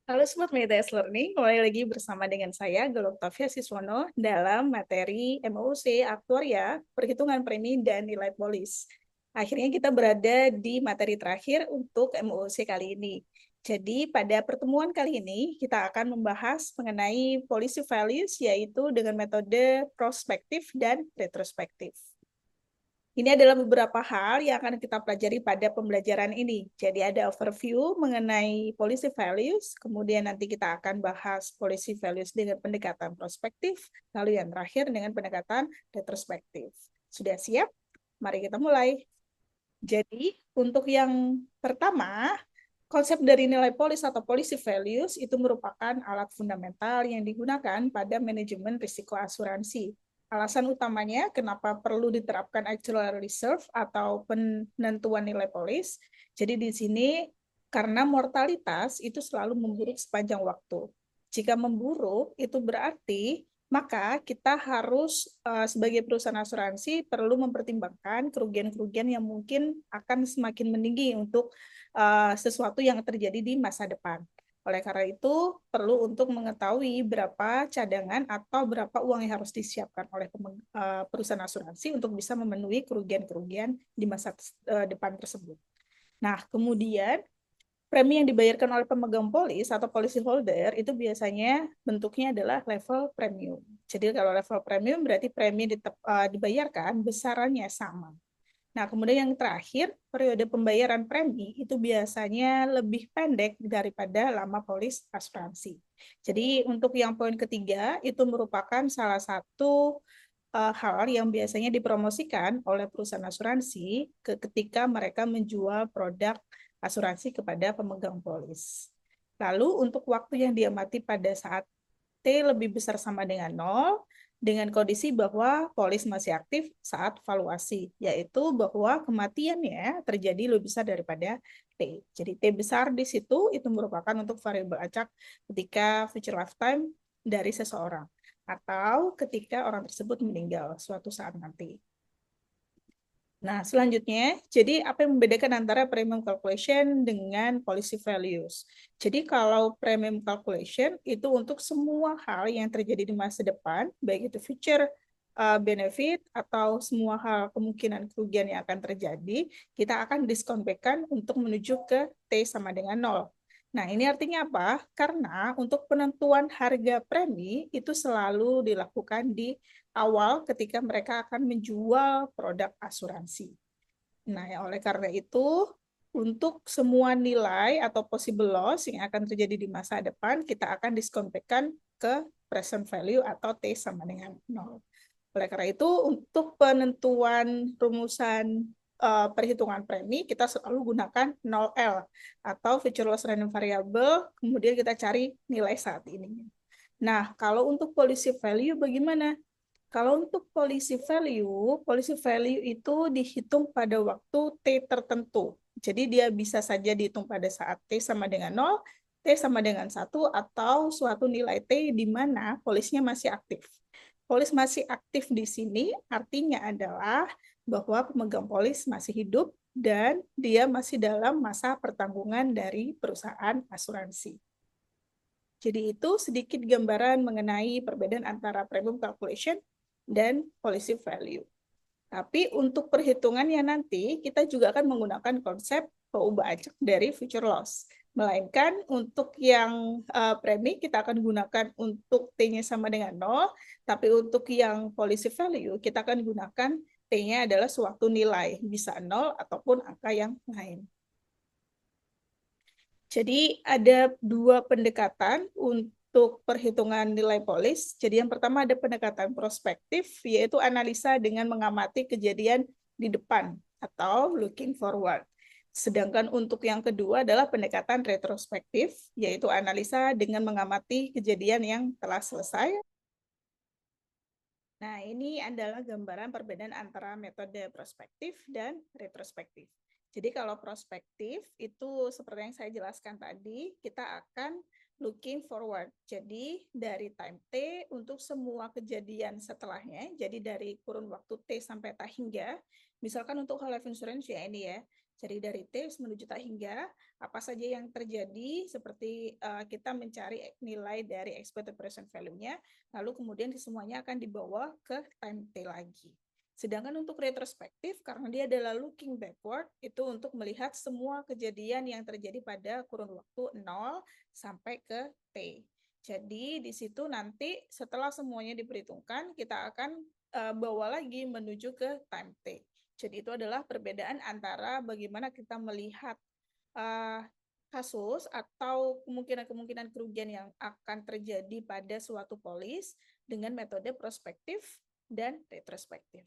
Halo Sobat Medias Learning, kembali lagi bersama dengan saya, Galuh Octavia Siswono, dalam materi MOC, Aktuaria, Perhitungan Premi, dan Nilai Polis. Akhirnya kita berada di materi terakhir untuk MOC kali ini. Jadi pada pertemuan kali ini, kita akan membahas mengenai policy values, yaitu dengan metode prospektif dan retrospektif. Ini adalah beberapa hal yang akan kita pelajari pada pembelajaran ini. Jadi ada overview mengenai policy values, kemudian nanti kita akan bahas policy values dengan pendekatan prospektif, lalu yang terakhir dengan pendekatan retrospektif. Sudah siap? Mari kita mulai. Jadi untuk yang pertama, konsep dari nilai polis atau policy values itu merupakan alat fundamental yang digunakan pada manajemen risiko asuransi. Alasan utamanya kenapa perlu diterapkan actuarial reserve atau penentuan nilai polis. Jadi di sini karena mortalitas itu selalu memburuk sepanjang waktu. Jika memburuk itu berarti maka kita harus sebagai perusahaan asuransi perlu mempertimbangkan kerugian-kerugian yang mungkin akan semakin meninggi untuk sesuatu yang terjadi di masa depan. Oleh karena itu, perlu untuk mengetahui berapa cadangan atau berapa uang yang harus disiapkan oleh perusahaan asuransi untuk bisa memenuhi kerugian-kerugian di masa depan tersebut. Nah, kemudian premi yang dibayarkan oleh pemegang polis atau policy holder itu biasanya bentuknya adalah level premium. Jadi kalau level premium berarti premi dibayarkan besarannya sama. Nah, kemudian yang terakhir, periode pembayaran premi itu biasanya lebih pendek daripada lama polis asuransi. Jadi untuk yang poin ketiga itu merupakan salah satu hal yang biasanya dipromosikan oleh perusahaan asuransi ketika mereka menjual produk asuransi kepada pemegang polis. Lalu untuk waktu yang diamati pada saat T lebih besar sama dengan 0, dengan kondisi bahwa polis masih aktif saat valuasi, yaitu bahwa kematiannya terjadi lebih besar daripada T. Jadi T besar di situ itu merupakan untuk variabel acak ketika future lifetime dari seseorang atau ketika orang tersebut meninggal suatu saat nanti. Nah, selanjutnya, jadi apa yang membedakan antara premium calculation dengan policy values? Jadi kalau premium calculation itu untuk semua hal yang terjadi di masa depan, baik itu future benefit atau semua hal kemungkinan kerugian yang akan terjadi, kita akan diskon back-kan untuk menuju ke T sama dengan 0. Nah, ini artinya apa? Karena untuk penentuan harga premi itu selalu dilakukan di awal ketika mereka akan menjual produk asuransi. Nah, ya oleh karena itu, untuk semua nilai atau possible loss yang akan terjadi di masa depan, kita akan diskontekan ke present value atau T sama dengan 0. Oleh karena itu, untuk penentuan rumusan perhitungan premi, kita selalu gunakan 0L atau future loss random variable, kemudian kita cari nilai saat ini. Nah, kalau untuk policy value bagaimana? Kalau untuk policy value itu dihitung pada waktu T tertentu. Jadi dia bisa saja dihitung pada saat T sama dengan 0, T sama dengan 1, atau suatu nilai T di mana polisnya masih aktif. Polis masih aktif di sini artinya adalah bahwa pemegang polis masih hidup dan dia masih dalam masa pertanggungan dari perusahaan asuransi. Jadi itu sedikit gambaran mengenai perbedaan antara premium calculation dan policy value. Tapi untuk perhitungannya nanti kita juga akan menggunakan konsep peubah acak dari future loss. Melainkan untuk yang premi kita akan gunakan untuk T-nya sama dengan 0, tapi untuk yang policy value kita akan gunakan T-nya adalah suatu nilai, bisa 0 ataupun angka yang lain. Jadi ada dua pendekatan untuk perhitungan nilai polis. Jadi yang pertama ada pendekatan prospektif, yaitu analisa dengan mengamati kejadian di depan atau looking forward. Sedangkan untuk yang kedua adalah pendekatan retrospektif, yaitu analisa dengan mengamati kejadian yang telah selesai. Nah, ini adalah gambaran perbedaan antara metode prospektif dan retrospektif. Jadi kalau prospektif itu seperti yang saya jelaskan tadi, kita akan looking forward. Jadi dari time T untuk semua kejadian setelahnya, jadi dari kurun waktu T sampai tak hingga, misalkan untuk whole life insurance ya ini ya. Jadi dari T menuju tak hingga, apa saja yang terjadi, seperti kita mencari nilai dari expected present value-nya, lalu kemudian semuanya akan dibawa ke time T lagi. Sedangkan untuk retrospektif, karena dia adalah looking backward, itu untuk melihat semua kejadian yang terjadi pada kurun waktu 0 sampai ke T. Jadi di situ nanti setelah semuanya diperhitungkan, kita akan bawa lagi menuju ke time T. Jadi itu adalah perbedaan antara bagaimana kita melihat kasus atau kemungkinan-kemungkinan kerugian yang akan terjadi pada suatu polis dengan metode prospektif dan retrospektif.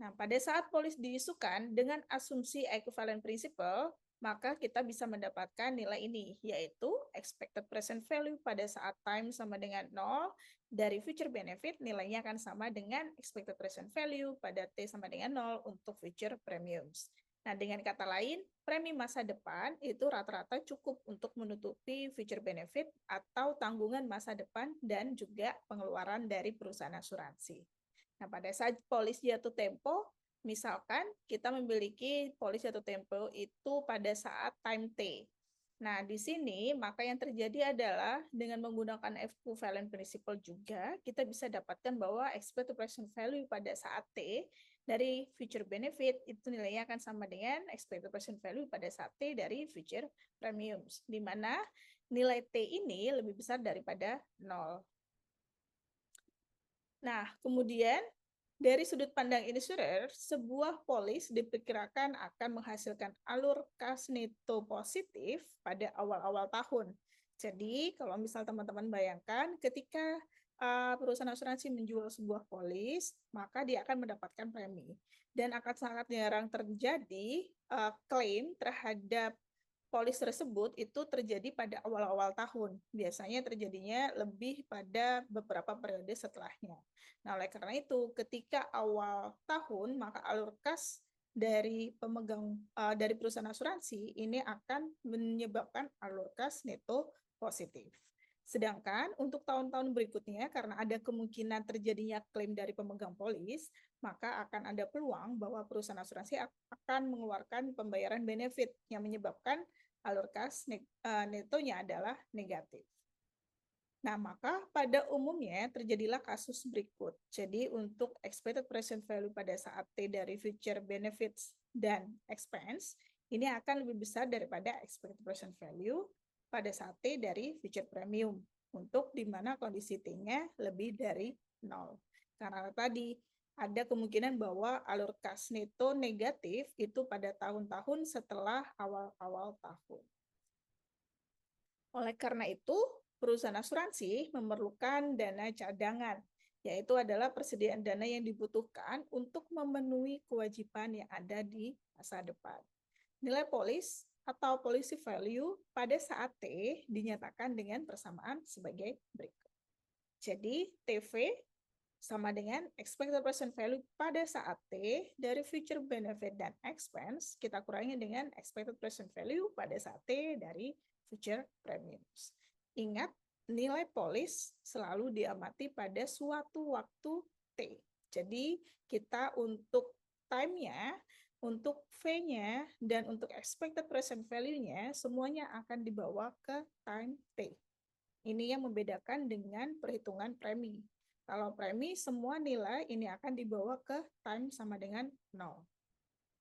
Nah, pada saat polis diisukan dengan asumsi equivalent principle, maka kita bisa mendapatkan nilai ini, yaitu expected present value pada saat time sama dengan 0, dari future benefit nilainya akan sama dengan expected present value pada T sama dengan 0 untuk future premiums. Nah, dengan kata lain, premi masa depan itu rata-rata cukup untuk menutupi future benefit atau tanggungan masa depan dan juga pengeluaran dari perusahaan asuransi. Nah, pada saat polis jatuh tempo, misalkan kita memiliki polis jatuh tempo itu pada saat time T. Nah, di sini maka yang terjadi adalah dengan menggunakan equivalent principle juga, kita bisa dapatkan bahwa expected present value pada saat T dari future benefit itu nilainya akan sama dengan expected present value pada saat T dari future premiums, di mana nilai T ini lebih besar daripada 0. Nah, kemudian dari sudut pandang insurer, sebuah polis diperkirakan akan menghasilkan alur kas neto positif pada awal-awal tahun. Jadi, kalau misal teman-teman bayangkan, ketika perusahaan asuransi menjual sebuah polis, maka dia akan mendapatkan premi. Dan akan sangat jarang terjadi klaim terhadap polis tersebut itu terjadi pada awal-awal tahun. Biasanya terjadinya lebih pada beberapa periode setelahnya. Nah, oleh karena itu, ketika awal tahun, maka alur kas dari pemegang dari perusahaan asuransi ini akan menyebabkan alur kas neto positif. Sedangkan untuk tahun-tahun berikutnya, karena ada kemungkinan terjadinya klaim dari pemegang polis, maka akan ada peluang bahwa perusahaan asuransi akan mengeluarkan pembayaran benefit yang menyebabkan alur kas netonya adalah negatif. Nah, maka pada umumnya terjadilah kasus berikut. Jadi untuk expected present value pada saat T dari future benefits dan expense, ini akan lebih besar daripada expected present value pada saat T dari future premium, untuk di mana kondisi T-nya lebih dari 0. Karena tadi ada kemungkinan bahwa alur kas neto negatif itu pada tahun-tahun setelah awal-awal tahun. Oleh karena itu, perusahaan asuransi memerlukan dana cadangan, yaitu adalah persediaan dana yang dibutuhkan untuk memenuhi kewajiban yang ada di masa depan. Nilai polis atau policy value pada saat T dinyatakan dengan persamaan sebagai berikut. Jadi, TV sama dengan expected present value pada saat T dari future benefit dan expense, kita kurangi dengan expected present value pada saat T dari future premiums. Ingat, nilai polis selalu diamati pada suatu waktu T. Jadi, kita untuk time-nya, untuk V-nya, dan untuk expected present value-nya, semuanya akan dibawa ke time T. Ini yang membedakan dengan perhitungan premi. Kalau premi, semua nilai ini akan dibawa ke time sama dengan 0.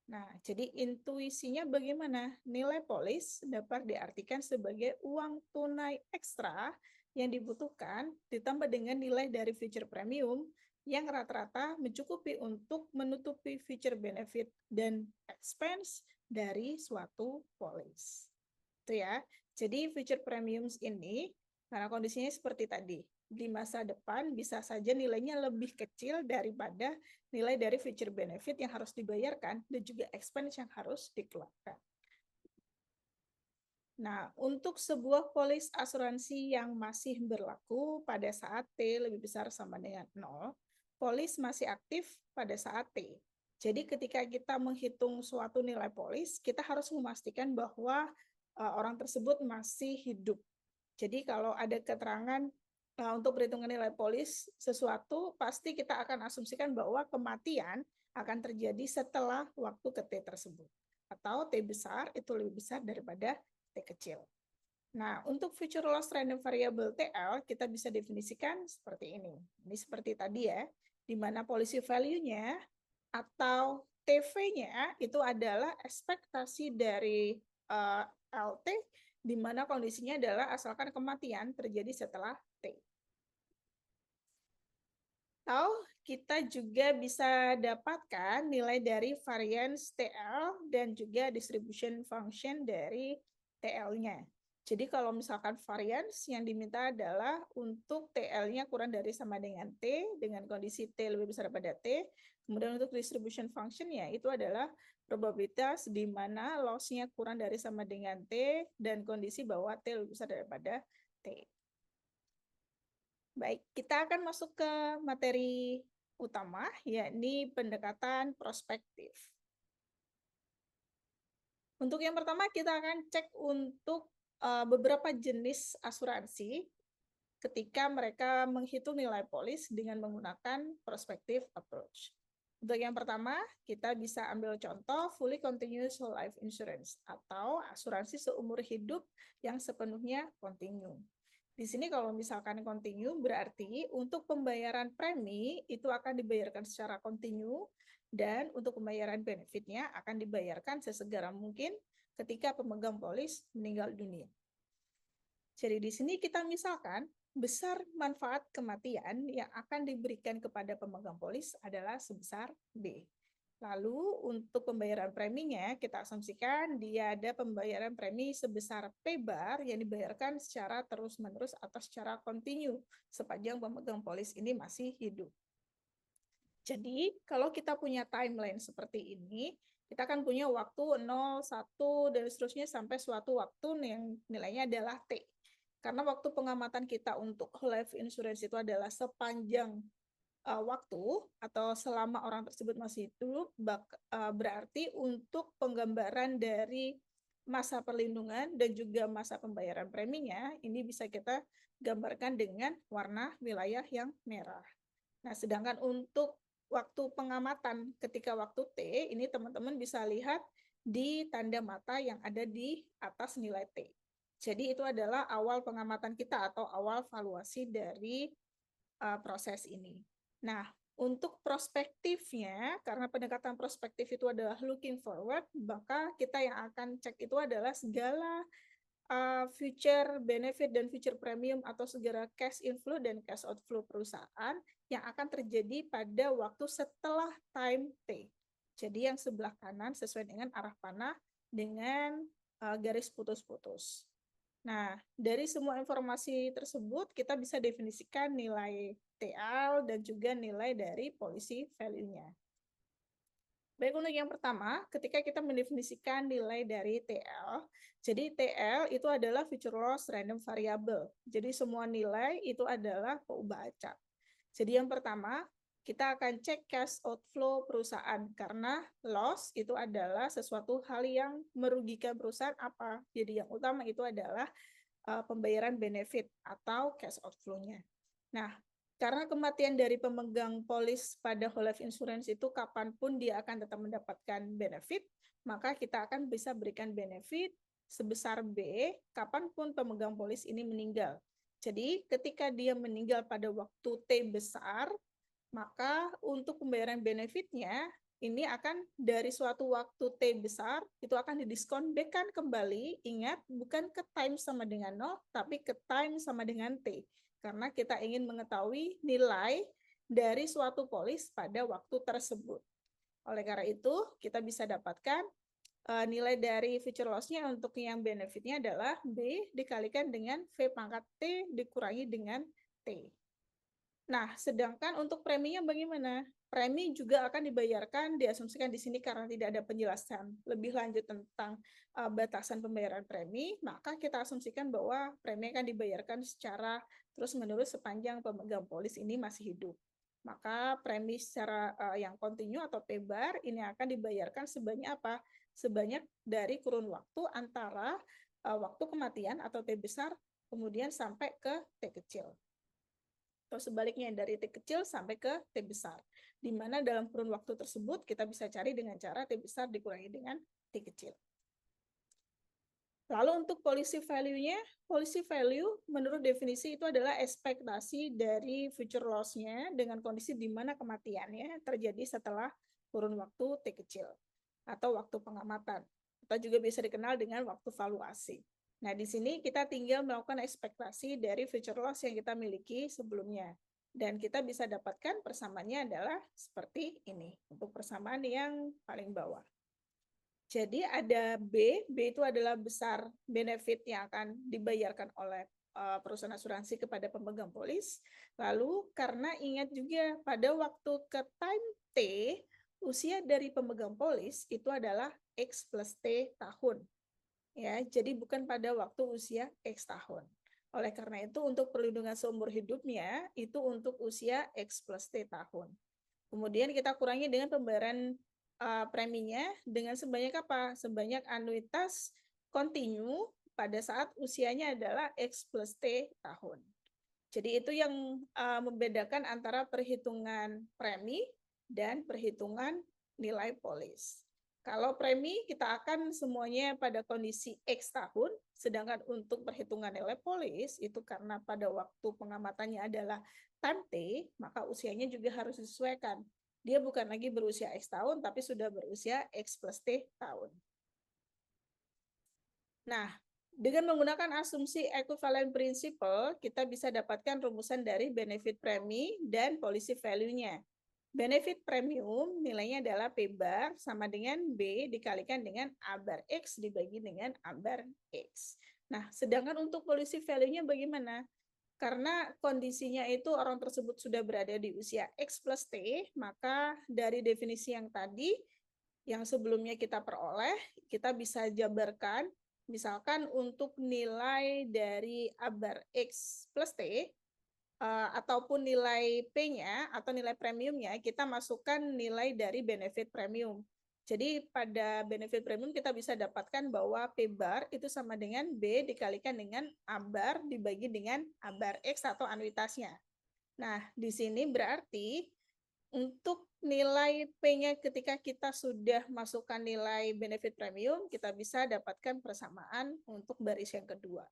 Nah, jadi intuisinya bagaimana? Nilai polis dapat diartikan sebagai uang tunai ekstra yang dibutuhkan ditambah dengan nilai dari future premium yang rata-rata mencukupi untuk menutupi future benefit dan expense dari suatu polis. Itu ya. Jadi future premiums ini karena kondisinya seperti tadi, di masa depan bisa saja nilainya lebih kecil daripada nilai dari future benefit yang harus dibayarkan dan juga expense yang harus dikeluarkan. Nah, untuk sebuah polis asuransi yang masih berlaku pada saat T lebih besar sama dengan 0, polis masih aktif pada saat T. Jadi ketika kita menghitung suatu nilai polis, kita harus memastikan bahwa orang tersebut masih hidup. Jadi kalau ada keterangan untuk perhitungan nilai polis sesuatu, pasti kita akan asumsikan bahwa kematian akan terjadi setelah waktu ke T tersebut. Atau T besar itu lebih besar daripada T kecil. Nah, untuk future loss random variable TL, kita bisa definisikan seperti ini. Ini seperti tadi ya, di mana policy value-nya atau TV-nya itu adalah ekspektasi dari LT, di mana kondisinya adalah asalkan kematian terjadi setelah T. Atau kita juga bisa dapatkan nilai dari variance TL dan juga distribution function dari TL-nya. Jadi kalau misalkan variance yang diminta adalah untuk TL-nya kurang dari sama dengan T, dengan kondisi T lebih besar daripada T. Kemudian untuk distribution function-nya itu adalah probabilitas di mana loss-nya kurang dari sama dengan T dan kondisi bahwa T lebih besar daripada T. Baik, kita akan masuk ke materi utama, yakni pendekatan prospektif. Untuk yang pertama, kita akan cek untuk beberapa jenis asuransi ketika mereka menghitung nilai polis dengan menggunakan prospective approach. Untuk yang pertama, kita bisa ambil contoh fully continuous whole life insurance atau asuransi seumur hidup yang sepenuhnya kontinu. Di sini kalau misalkan kontinu berarti untuk pembayaran premi itu akan dibayarkan secara kontinu dan untuk pembayaran benefitnya akan dibayarkan sesegera mungkin ketika pemegang polis meninggal dunia. Jadi di sini kita misalkan besar manfaat kematian yang akan diberikan kepada pemegang polis adalah sebesar B. Lalu untuk pembayaran preminya kita asumsikan dia ada pembayaran premi sebesar P bar yang dibayarkan secara terus-menerus atau secara kontinu sepanjang pemegang polis ini masih hidup. Jadi kalau kita punya timeline seperti ini, kita akan punya waktu 0, 1, dan seterusnya sampai suatu waktu yang nilainya adalah T. Karena waktu pengamatan kita untuk whole life insurance itu adalah sepanjang waktu atau selama orang tersebut masih hidup, berarti untuk penggambaran dari masa perlindungan dan juga masa pembayaran preminya, ini bisa kita gambarkan dengan warna wilayah yang merah. Nah, sedangkan untuk waktu pengamatan ketika waktu T, ini teman-teman bisa lihat di tanda mata yang ada di atas nilai T. Jadi itu adalah awal pengamatan kita atau awal valuasi dari proses ini. Nah, untuk prospektifnya, karena pendekatan prospektif itu adalah looking forward, maka kita yang akan cek itu adalah segala future benefit dan future premium atau segala cash inflow dan cash outflow perusahaan yang akan terjadi pada waktu setelah time T. Jadi yang sebelah kanan sesuai dengan arah panah dengan garis putus-putus. Nah, dari semua informasi tersebut, kita bisa definisikan nilai TL dan juga nilai dari policy value-nya. Baik, untuk yang pertama, ketika kita mendefinisikan nilai dari TL, jadi TL itu adalah future loss random variable. Jadi semua nilai itu adalah peubah acak. Jadi yang pertama, kita akan cek cash outflow perusahaan karena loss itu adalah sesuatu hal yang merugikan perusahaan apa. Jadi yang utama itu adalah pembayaran benefit atau cash outflow-nya. Nah, karena kematian dari pemegang polis pada whole life insurance itu kapanpun dia akan tetap mendapatkan benefit, maka kita akan bisa berikan benefit sebesar B kapanpun pemegang polis ini meninggal. Jadi ketika dia meninggal pada waktu T besar, maka untuk pembayaran benefitnya ini akan dari suatu waktu T besar itu akan didiskon back-kan kembali. Ingat, bukan ke time sama dengan 0, tapi ke time sama dengan T. Karena kita ingin mengetahui nilai dari suatu polis pada waktu tersebut. Oleh karena itu, kita bisa dapatkan nilai dari future loss-nya untuk yang benefitnya adalah B dikalikan dengan V pangkat T dikurangi dengan T. Nah, sedangkan untuk preminya bagaimana? Premi juga akan dibayarkan, diasumsikan di sini karena tidak ada penjelasan lebih lanjut tentang batasan pembayaran premi, maka kita asumsikan bahwa premi akan dibayarkan secara terus-menerus sepanjang pemegang polis ini masih hidup. Maka premi secara yang kontinu atau P-bar ini akan dibayarkan sebanyak apa? Sebanyak dari kurun waktu antara waktu kematian atau T besar kemudian sampai ke T kecil. atau sebaliknya dari T kecil sampai ke T besar. Di mana dalam kurun waktu tersebut kita bisa cari dengan cara T besar dikurangi dengan T kecil. Lalu untuk policy value-nya, policy value menurut definisi itu adalah ekspektasi dari future loss-nya dengan kondisi di mana kematiannya terjadi setelah kurun waktu T kecil atau waktu pengamatan, atau juga bisa dikenal dengan waktu valuasi. Nah, di sini kita tinggal melakukan ekspektasi dari future loss yang kita miliki sebelumnya. Dan kita bisa dapatkan persamaannya adalah seperti ini, untuk persamaan yang paling bawah. Jadi ada B itu adalah besar benefit yang akan dibayarkan oleh perusahaan asuransi kepada pemegang polis. Lalu karena ingat juga pada waktu ke time T, usia dari pemegang polis itu adalah X plus T tahun. Ya, jadi bukan pada waktu usia X tahun. Oleh karena itu untuk perlindungan seumur hidupnya itu untuk usia X plus T tahun. Kemudian kita kurangi dengan pembayaran preminya dengan sebanyak apa? Sebanyak anuitas kontinu pada saat usianya adalah X plus T tahun. Jadi itu yang membedakan antara perhitungan premi dan perhitungan nilai polis. Kalau premi kita akan semuanya pada kondisi X tahun, sedangkan untuk perhitungan nilai polis itu karena pada waktu pengamatannya adalah time T, maka usianya juga harus disesuaikan. Dia bukan lagi berusia X tahun, tapi sudah berusia X plus T tahun. Nah, dengan menggunakan asumsi equivalent principle, kita bisa dapatkan rumusan dari benefit premi dan policy value-nya. Benefit premium nilainya adalah P bar sama dengan B dikalikan dengan A bar X dibagi dengan A bar X. Nah, sedangkan untuk policy value-nya bagaimana? Karena kondisinya itu orang tersebut sudah berada di usia X plus T, maka dari definisi yang tadi, yang sebelumnya kita peroleh, kita bisa jabarkan, misalkan untuk nilai dari A bar X plus T, ataupun nilai P-nya atau nilai premiumnya, kita masukkan nilai dari benefit premium. Jadi pada benefit premium kita bisa dapatkan bahwa P bar itu sama dengan B dikalikan dengan A bar dibagi dengan A bar X atau anuitasnya. Nah, di sini berarti untuk nilai P-nya ketika kita sudah masukkan nilai benefit premium, kita bisa dapatkan persamaan untuk baris yang kedua.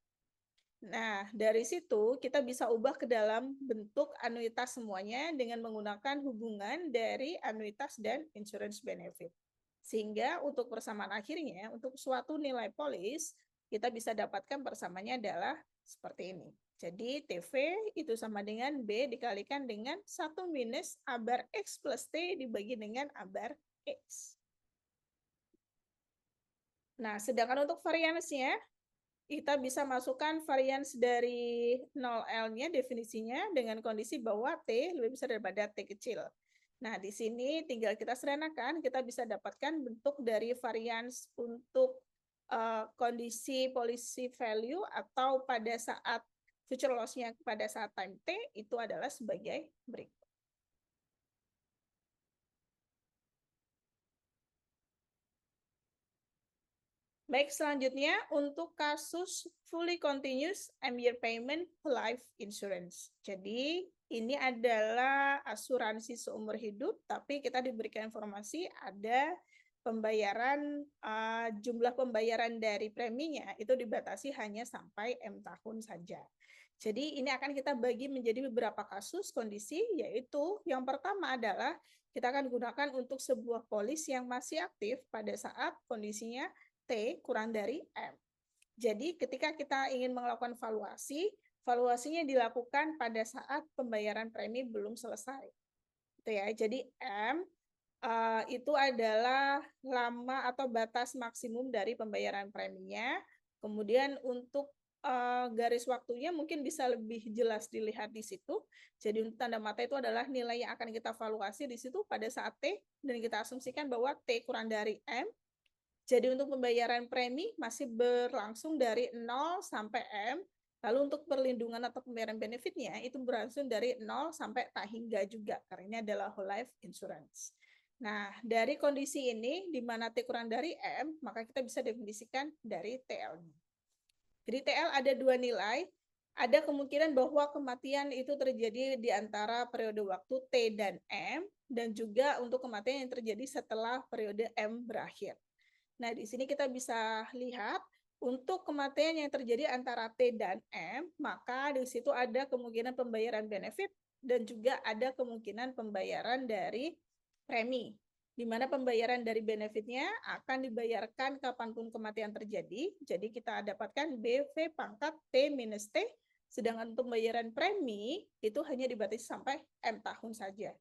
Nah, dari situ kita bisa ubah ke dalam bentuk anuitas semuanya dengan menggunakan hubungan dari anuitas dan insurance benefit. Sehingga untuk persamaan akhirnya, untuk suatu nilai polis, kita bisa dapatkan persamaannya adalah seperti ini. Jadi TV itu sama dengan B dikalikan dengan 1 minus A bar X plus T dibagi dengan A bar X. Nah, sedangkan untuk variansnya, kita bisa masukkan varians dari 0L-nya definisinya dengan kondisi bahwa T lebih besar daripada T kecil. Nah, di sini tinggal kita sederhanakan, kita bisa dapatkan bentuk dari varians untuk kondisi policy value atau pada saat future loss-nya pada saat time T itu adalah sebagai berikut. Baik, selanjutnya untuk kasus fully continuous M-year payment life insurance. Jadi ini adalah asuransi seumur hidup, tapi kita diberikan informasi ada pembayaran, jumlah pembayaran dari preminya itu dibatasi hanya sampai M tahun saja. Jadi ini akan kita bagi menjadi beberapa kasus kondisi, yaitu yang pertama adalah kita akan gunakan untuk sebuah polis yang masih aktif pada saat kondisinya T kurang dari M. Jadi ketika kita ingin melakukan valuasi, valuasinya dilakukan pada saat pembayaran premi belum selesai. Itu ya. Jadi M itu adalah lama atau batas maksimum dari pembayaran preminya. Kemudian untuk garis waktunya mungkin bisa lebih jelas dilihat di situ. Jadi untuk tanda mata itu adalah nilai yang akan kita valuasi di situ pada saat T, dan kita asumsikan bahwa T kurang dari M. Jadi untuk pembayaran premi masih berlangsung dari 0 sampai M. Lalu untuk perlindungan atau pembayaran benefitnya itu berlangsung dari 0 sampai tak hingga juga, karena ini adalah whole life insurance. Nah, dari kondisi ini, di mana T kurang dari M, maka kita bisa definisikan dari TL-nya. Jadi TL ada dua nilai, ada kemungkinan bahwa kematian itu terjadi di antara periode waktu T dan M, dan juga untuk kematian yang terjadi setelah periode M berakhir. Nah, di sini kita bisa lihat untuk kematian yang terjadi antara T dan M, maka di situ ada kemungkinan pembayaran benefit dan juga ada kemungkinan pembayaran dari premi, di mana pembayaran dari benefitnya akan dibayarkan kapanpun kematian terjadi. Jadi kita dapatkan BV pangkat T minus T, sedangkan untuk pembayaran premi itu hanya dibatasi sampai M tahun saja.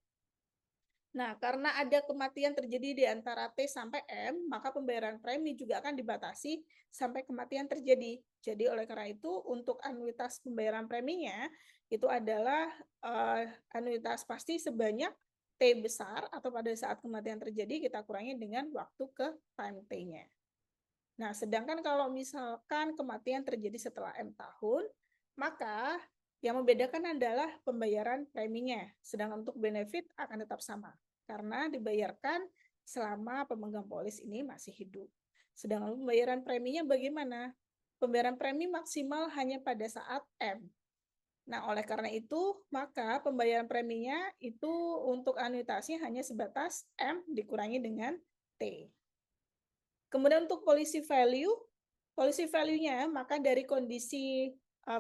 Nah, karena ada kematian terjadi di antara T sampai M, maka pembayaran premi juga akan dibatasi sampai kematian terjadi. Jadi oleh karena itu, untuk anuitas pembayaran preminya itu adalah anuitas pasti sebanyak T besar, atau pada saat kematian terjadi kita kurangi dengan waktu ke time T-nya. Nah, sedangkan kalau misalkan kematian terjadi setelah M tahun, maka yang membedakan adalah pembayaran preminya. Sedangkan untuk benefit akan tetap sama, karena dibayarkan selama pemegang polis ini masih hidup. Sedangkan pembayaran preminya bagaimana? Pembayaran premi maksimal hanya pada saat M. Nah, oleh karena itu, maka pembayaran preminya itu untuk anuitasnya hanya sebatas M dikurangi dengan T. Kemudian untuk policy value-nya, maka dari kondisi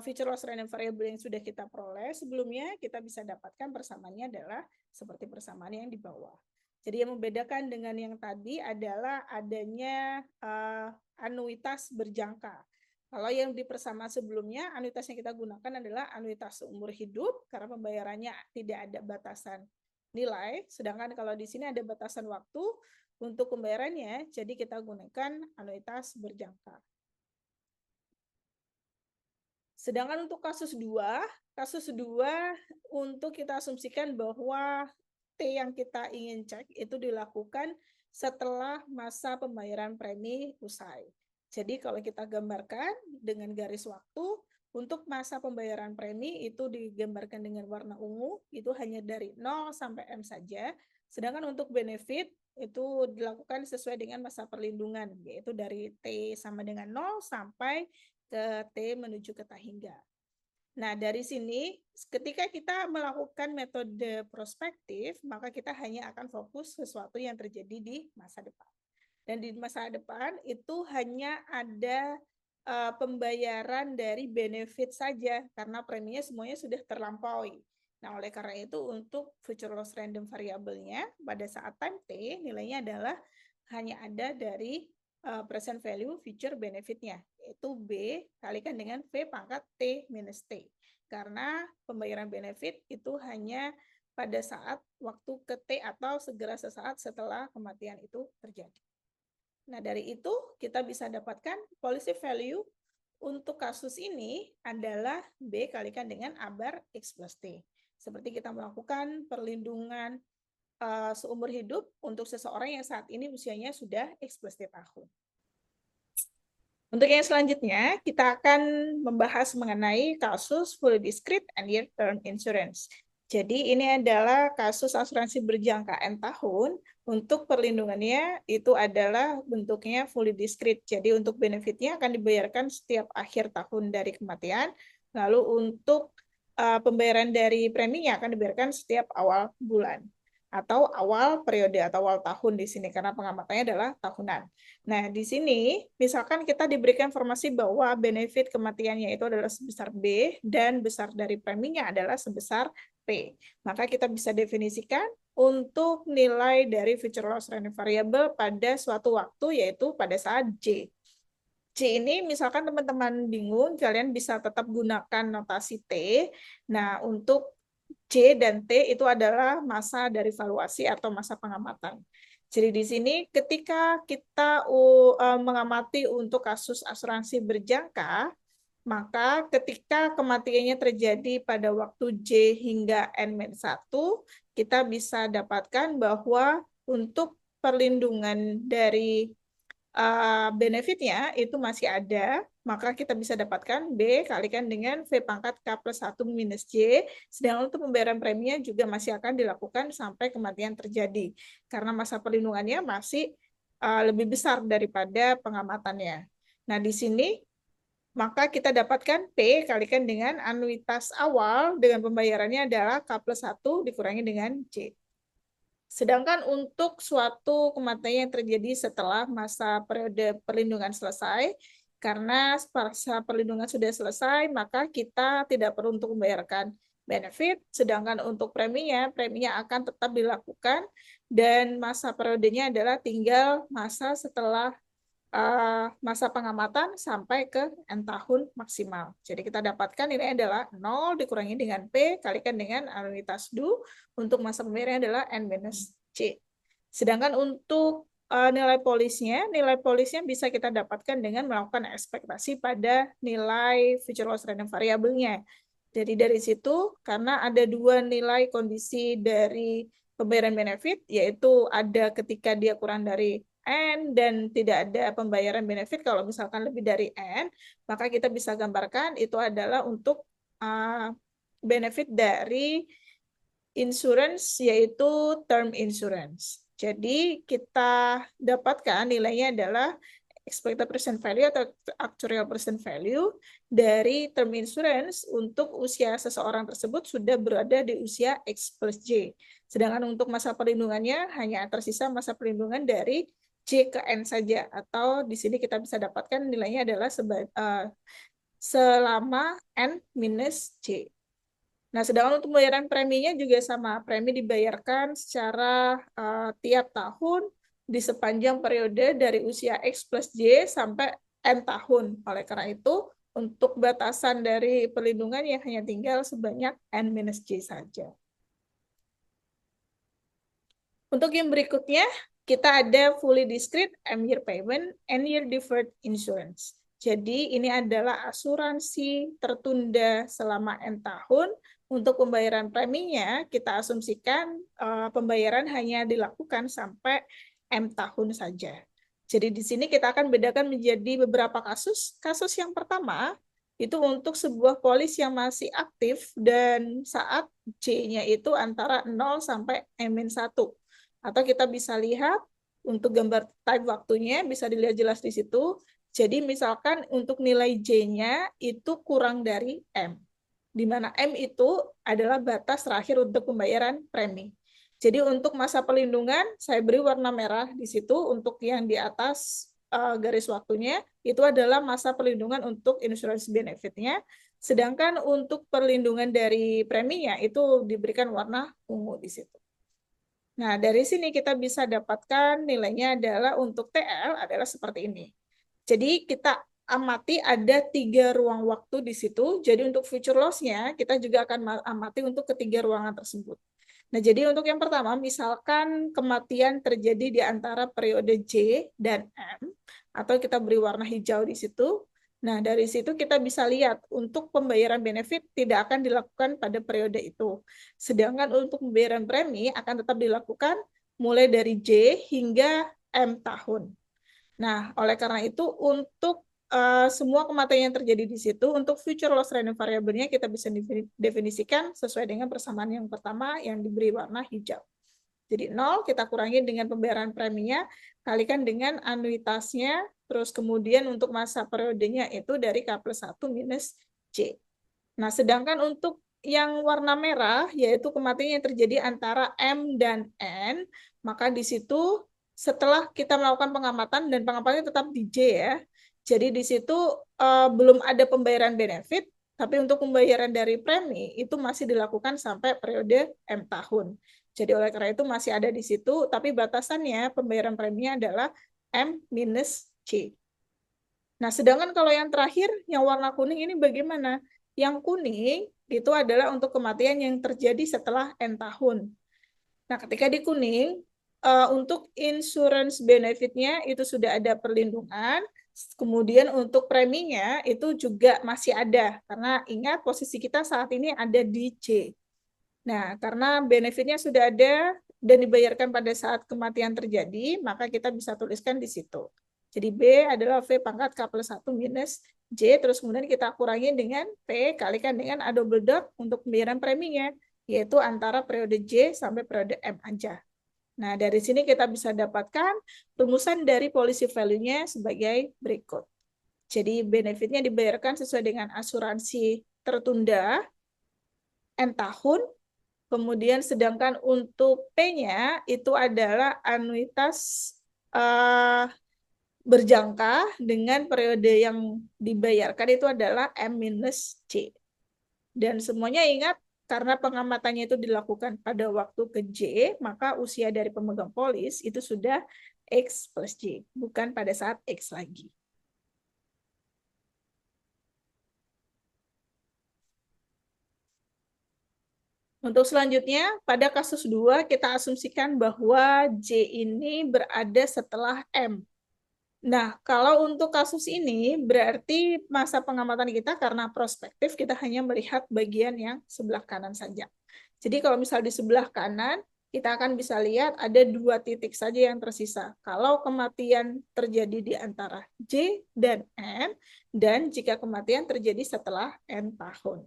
future loss random variable yang sudah kita peroleh sebelumnya, kita bisa dapatkan persamaannya adalah seperti persamaan yang di bawah. Jadi yang membedakan dengan yang tadi adalah adanya anuitas berjangka. Kalau yang di persamaan sebelumnya, anuitas yang kita gunakan adalah anuitas seumur hidup, karena pembayarannya tidak ada batasan nilai, sedangkan kalau di sini ada batasan waktu untuk pembayarannya, jadi kita gunakan anuitas berjangka. Sedangkan untuk kasus 2 untuk kita asumsikan bahwa T yang kita ingin cek itu dilakukan setelah masa pembayaran premi usai. Jadi kalau kita gambarkan dengan garis waktu, untuk masa pembayaran premi itu digambarkan dengan warna ungu, itu hanya dari 0 sampai M saja. Sedangkan untuk benefit itu dilakukan sesuai dengan masa perlindungan, yaitu dari T sama dengan 0 sampai ke T menuju ke Tahingga. Nah, dari sini ketika kita melakukan metode prospektif, maka kita hanya akan fokus sesuatu yang terjadi di masa depan. Dan di masa depan itu hanya ada pembayaran dari benefit saja, karena preminya semuanya sudah terlampaui. Nah, oleh karena itu untuk future loss random variable-nya pada saat time T, nilainya adalah hanya ada dari present value future benefit-nya, yaitu B kalikan dengan V pangkat T minus T. Karena pembayaran benefit itu hanya pada saat waktu ke T atau segera sesaat setelah kematian itu terjadi. Nah, dari itu kita bisa dapatkan policy value untuk kasus ini adalah B kalikan dengan A bar X plus T. Seperti kita melakukan perlindungan seumur hidup untuk seseorang yang saat ini usianya sudah X plus T tahun. Untuk yang selanjutnya, kita akan membahas mengenai kasus fully discrete and year term insurance. Jadi ini adalah kasus asuransi berjangka N tahun. Untuk perlindungannya itu adalah bentuknya fully discrete. Jadi untuk benefitnya akan dibayarkan setiap akhir tahun dari kematian. Lalu untuk pembayaran dari preminya akan dibayarkan setiap awal bulan atau awal periode atau awal tahun di sini, karena pengamatannya adalah tahunan. Nah, di sini misalkan kita diberikan informasi bahwa benefit kematiannya itu adalah sebesar B dan besar dari preminya adalah sebesar P. Maka kita bisa definisikan untuk nilai dari future loss random variable pada suatu waktu, yaitu pada saat J. J ini misalkan teman-teman bingung, kalian bisa tetap gunakan notasi T. Nah, untuk C dan T itu adalah masa dari valuasi atau masa pengamatan. Jadi di sini ketika kita mengamati untuk kasus asuransi berjangka, maka ketika kematiannya terjadi pada waktu J hingga N-1, kita bisa dapatkan bahwa untuk perlindungan dari benefitnya itu masih ada, maka kita bisa dapatkan B kalikan dengan V pangkat K plus 1 minus J, sedangkan untuk pembayaran preminya juga masih akan dilakukan sampai kematian terjadi, karena masa perlindungannya masih lebih besar daripada pengamatannya. Nah, di sini maka kita dapatkan P kalikan dengan anuitas awal dengan pembayarannya adalah K+1 dikurangi dengan J. Sedangkan untuk suatu kematian yang terjadi setelah masa periode perlindungan selesai, karena masa perlindungan sudah selesai, maka kita tidak perlu untuk membayarkan benefit, sedangkan untuk preminya akan tetap dilakukan, dan masa periodenya adalah tinggal masa setelah masa pengamatan sampai ke N tahun maksimal. Jadi kita dapatkan nilai adalah 0 dikurangi dengan P kalikan dengan anuitas due untuk masa pembayarannya adalah N-C. Sedangkan untuk nilai polisnya bisa kita dapatkan dengan melakukan ekspektasi pada nilai future loss random variable-nya. Jadi dari situ, karena ada dua nilai kondisi dari pembayaran benefit, yaitu ada ketika dia kurang dari N dan tidak ada pembayaran benefit kalau misalkan lebih dari N, maka kita bisa gambarkan itu adalah untuk benefit dari insurance, yaitu term insurance. Jadi kita dapatkan nilainya adalah expected present value atau actuarial present value dari term insurance untuk usia seseorang tersebut sudah berada di usia X plus J. Sedangkan untuk masa perlindungannya hanya tersisa masa perlindungan dari J ke N saja, atau di sini kita bisa dapatkan nilainya adalah selama N minus J. Nah, sedangkan untuk pembayaran preminya juga sama. Premi dibayarkan secara tiap tahun di sepanjang periode dari usia X plus J sampai N tahun. Oleh karena itu, untuk batasan dari perlindungan yang hanya tinggal sebanyak N minus J saja. Untuk yang berikutnya, kita ada fully discrete M-year payment and year deferred insurance. Jadi ini adalah asuransi tertunda selama N tahun. Untuk pembayaran preminya, kita asumsikan pembayaran hanya dilakukan sampai M tahun saja. Jadi di sini kita akan bedakan menjadi beberapa kasus. Kasus yang pertama, itu untuk sebuah polis yang masih aktif dan saat C-nya itu antara 0 sampai M-1. Atau kita bisa lihat untuk gambar time waktunya, bisa dilihat jelas di situ. Jadi misalkan untuk nilai J-nya itu kurang dari M, di mana M itu adalah batas terakhir untuk pembayaran premi. Jadi untuk masa perlindungan, saya beri warna merah di situ. Untuk yang di atas garis waktunya, itu adalah masa perlindungan untuk insurance benefit-nya. Sedangkan untuk perlindungan dari preminya, itu diberikan warna ungu di situ. Nah, dari sini kita bisa dapatkan nilainya adalah untuk TL adalah seperti ini. Jadi kita amati ada 3 ruang waktu di situ. Jadi untuk future loss-nya kita juga akan amati untuk ketiga ruangan tersebut. Nah, jadi untuk yang pertama, misalkan kematian terjadi di antara periode J dan M, atau kita beri warna hijau di situ. Nah, dari situ kita bisa lihat untuk pembayaran benefit tidak akan dilakukan pada periode itu. Sedangkan untuk pembayaran premi akan tetap dilakukan mulai dari J hingga M tahun. Nah, oleh karena itu untuk semua kematian yang terjadi di situ, untuk future loss random variable-nya kita bisa definisikan sesuai dengan persamaan yang pertama yang diberi warna hijau. Jadi 0 kita kurangi dengan pembayaran preminya, kalikan dengan anuitasnya, terus kemudian untuk masa periodenya itu dari K+1 minus J. Nah, sedangkan untuk yang warna merah, yaitu kematian yang terjadi antara M dan N, maka di situ setelah kita melakukan pengamatan, dan pengamatannya tetap di J ya, jadi di situ belum ada pembayaran benefit, tapi untuk pembayaran dari premi itu masih dilakukan sampai periode M tahun. Jadi oleh karena itu masih ada di situ, tapi batasannya pembayaran preminya adalah M minus C. Nah, sedangkan kalau yang terakhir, yang warna kuning ini bagaimana? Yang kuning itu adalah untuk kematian yang terjadi setelah N tahun. Nah, ketika di kuning, untuk insurance benefit-nya itu sudah ada perlindungan, kemudian untuk preminya itu juga masih ada, karena ingat posisi kita saat ini ada di C. Nah, karena benefitnya sudah ada dan dibayarkan pada saat kematian terjadi, maka kita bisa tuliskan di situ. Jadi B adalah V pangkat K+1 minus J, terus kemudian kita kurangi dengan P kalikan dengan A double dot untuk pembayaran preminya, yaitu antara periode J sampai periode M aja. Nah, dari sini kita bisa dapatkan rumusan dari policy value-nya sebagai berikut. Jadi benefitnya dibayarkan sesuai dengan asuransi tertunda N tahun, kemudian sedangkan untuk P-nya itu adalah anuitas uh, berjangka dengan periode yang dibayarkan itu adalah M-C. Dan semuanya ingat, karena pengamatannya itu dilakukan pada waktu ke J, maka usia dari pemegang polis itu sudah X plus J, bukan pada saat X lagi. Untuk selanjutnya, pada kasus 2, kita asumsikan bahwa J ini berada setelah M. Nah, kalau untuk kasus ini, berarti masa pengamatan kita karena prospektif, kita hanya melihat bagian yang sebelah kanan saja. Jadi kalau misal di sebelah kanan, kita akan bisa lihat ada 2 titik saja yang tersisa. Kalau kematian terjadi di antara J dan N, dan jika kematian terjadi setelah N tahun.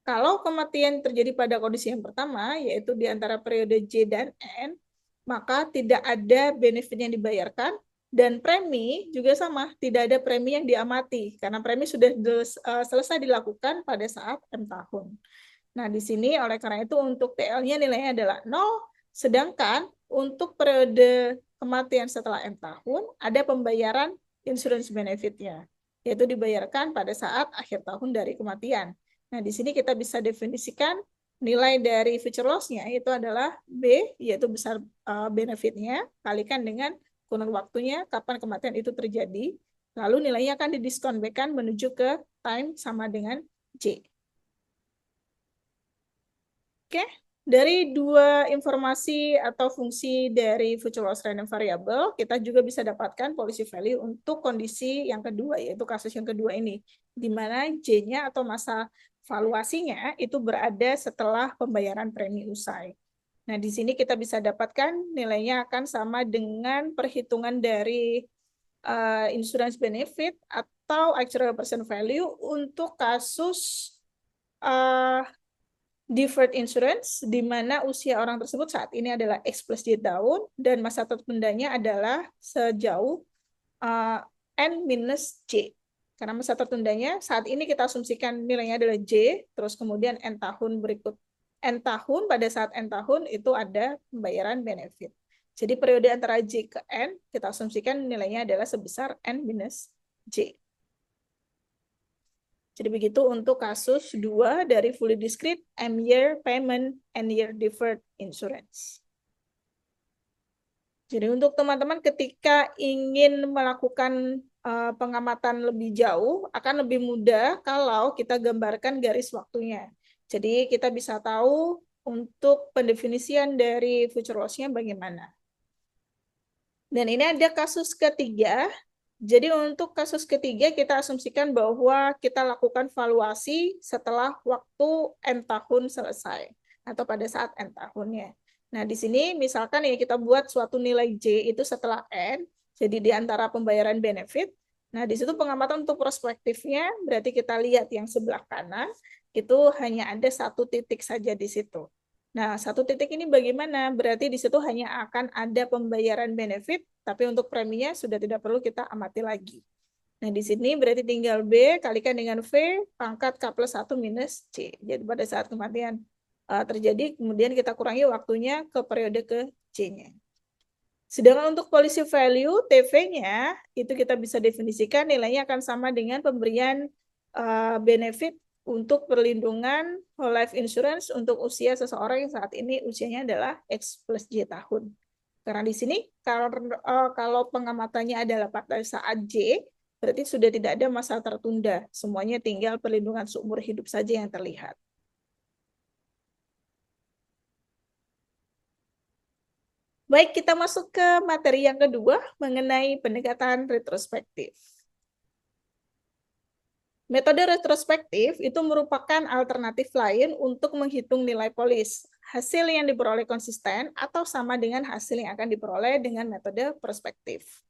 Kalau kematian terjadi pada kondisi yang pertama, yaitu di antara periode J dan N, maka tidak ada benefit yang dibayarkan, dan premi juga sama, tidak ada premi yang diamati, karena premi sudah selesai dilakukan pada saat M tahun. Nah, di sini oleh karena itu untuk TL-nya nilainya adalah 0, sedangkan untuk periode kematian setelah M tahun, ada pembayaran insurance benefit-nya, yaitu dibayarkan pada saat akhir tahun dari kematian. Nah, di sini kita bisa definisikan nilai dari future loss-nya itu adalah B, yaitu besar benefit-nya, kalikan dengan kurun waktunya, kapan kematian itu terjadi, lalu nilainya akan didiskon back-kan menuju ke time sama dengan J. Oke, dari 2 informasi atau fungsi dari future loss random variable, kita juga bisa dapatkan policy value untuk kondisi yang kedua, yaitu kasus yang kedua ini, di mana J-nya atau masa valuasinya itu berada setelah pembayaran premi usai. Nah, di sini kita bisa dapatkan nilainya akan sama dengan perhitungan dari insurance benefit atau actual present value untuk kasus deferred insurance, di mana usia orang tersebut saat ini adalah X plus J tahun, dan masa tertundanya adalah sejauh N minus J. Karena masa tertundanya saat ini kita asumsikan nilainya adalah J, terus kemudian N tahun berikut. N tahun, pada saat N tahun itu ada pembayaran benefit. Jadi periode antara J ke N, kita asumsikan nilainya adalah sebesar N minus J. Jadi begitu untuk kasus 2 dari fully discrete M-year payment and year deferred insurance. Jadi untuk teman-teman ketika ingin melakukan pengamatan lebih jauh, akan lebih mudah kalau kita gambarkan garis waktunya. Jadi kita bisa tahu untuk pendefinisian dari future loss-nya bagaimana. Dan ini ada kasus ketiga. Jadi untuk kasus ketiga kita asumsikan bahwa kita lakukan valuasi setelah waktu N tahun selesai atau pada saat N tahunnya. Nah, di sini misalkan ya kita buat suatu nilai J itu setelah N, jadi di antara pembayaran benefit. Nah, di situ pengamatan untuk prospektifnya berarti kita lihat yang sebelah kanan itu hanya ada 1 titik saja di situ. Nah, 1 titik ini bagaimana? Berarti di situ hanya akan ada pembayaran benefit, tapi untuk preminya sudah tidak perlu kita amati lagi. Nah, di sini berarti tinggal B kalikan dengan V pangkat K plus 1 minus C. Jadi pada saat kematian terjadi, kemudian kita kurangi waktunya ke periode ke C-nya. Sedangkan untuk policy value, TV-nya, itu kita bisa definisikan nilainya akan sama dengan pemberian benefit untuk perlindungan whole life insurance untuk usia seseorang yang saat ini usianya adalah X plus J tahun. Karena di sini kalau pengamatannya adalah pada saat J, berarti sudah tidak ada masa tertunda. Semuanya tinggal perlindungan seumur hidup saja yang terlihat. Baik, kita masuk ke materi yang kedua mengenai pendekatan retrospektif. Metode retrospektif itu merupakan alternatif lain untuk menghitung nilai polis. Hasil yang diperoleh konsisten atau sama dengan hasil yang akan diperoleh dengan metode prospektif.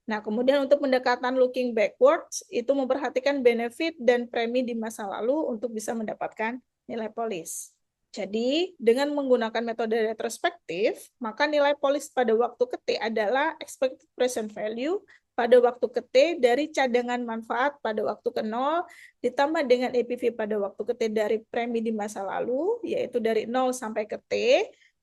Nah, kemudian untuk pendekatan looking backwards, itu memperhatikan benefit dan premi di masa lalu untuk bisa mendapatkan nilai polis. Jadi, dengan menggunakan metode retrospektif, maka nilai polis pada waktu ke T adalah expected present value pada waktu ke T dari cadangan manfaat pada waktu ke 0 ditambah dengan EPV pada waktu ke T dari premi di masa lalu, yaitu dari 0 sampai ke T,